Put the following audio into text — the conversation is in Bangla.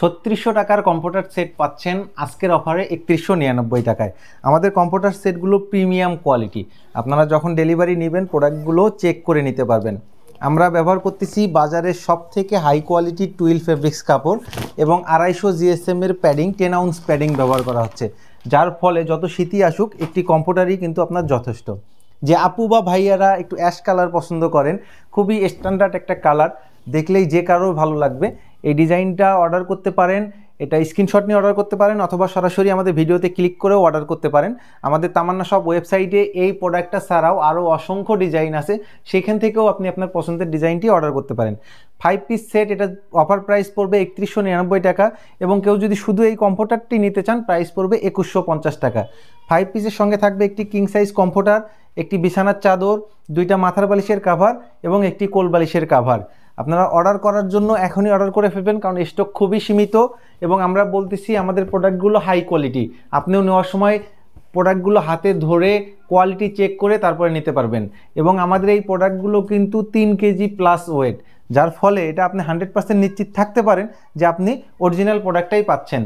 3600 টাকার কম্পিউটার সেট পাচ্ছেন আজকের অফারে 3199 টাকায়। আমাদের কম্পিউটার সেটগুলো প্রিমিয়াম কোয়ালিটি, আপনারা যখন ডেলিভারি নেবেন প্রোডাক্টগুলো চেক করে নিতে পারবেন। আমরা ব্যবহার করতেছি বাজারের সবথেকে হাই কোয়ালিটি টুইল ফেব্রিক্স কাপড় এবং 250 জিএসএম এর প্যাডিং 10 আউন্স প্যাডিং ব্যবহার করা হচ্ছে, যার ফলে যত শীতই আসুক একটি কম্পিউটারই কিন্তু আপনার যথেষ্ট। যে আপু বা ভাইয়ারা একটু অ্যাশ কালার পছন্দ করেন, খুবই স্ট্যান্ডার্ড একটা কালার, দেখলেই যে কারোর ভালো লাগবে, এই ডিজাইনটা অর্ডার করতে পারেন। এটা স্ক্রিনশট নিয়ে অর্ডার করতে পারেন অথবা সরাসরি আমাদের ভিডিওতে ক্লিক করেও অর্ডার করতে পারেন। আমাদের তামান্না শপ ওয়েবসাইটে এই প্রোডাক্টটা ছাড়াও আরও অসংখ্য ডিজাইন আছে, সেখান থেকেও আপনি আপনার পছন্দের ডিজাইনটি অর্ডার করতে পারেন। 5 পিস সেট, এটা অফার প্রাইস পড়বে 3199 টাকা এবং কেউ যদি শুধু এই কম্পিউটারটি নিতে চান প্রাইস পড়বে 2150 টাকা। 5 পিসের সঙ্গে থাকবে একটি কিং সাইজ কম্পিউটার, একটি বিছানার চাদর, 2টা মাথার বালিশের কাভার এবং একটি কোল বালিশের কাভার। আপনারা অর্ডার করার জন্য এখনই অর্ডার করে ফেলবেন, কারণ স্টক খুবই সীমিত এবং আমরা বলতেছি আমাদের প্রোডাক্টগুলো হাই কোয়ালিটি। আপনিও নেওয়ার সময় প্রোডাক্টগুলো হাতে ধরে কোয়ালিটি চেক করে তারপরে নিতে পারবেন। এবং আমাদের এই প্রোডাক্টগুলো কিন্তু 3 কেজি প্লাস ওয়েট, যার ফলে এটা আপনি 100% নিশ্চিত থাকতে পারেন যে আপনি অরিজিনাল প্রোডাক্টটাই পাচ্ছেন।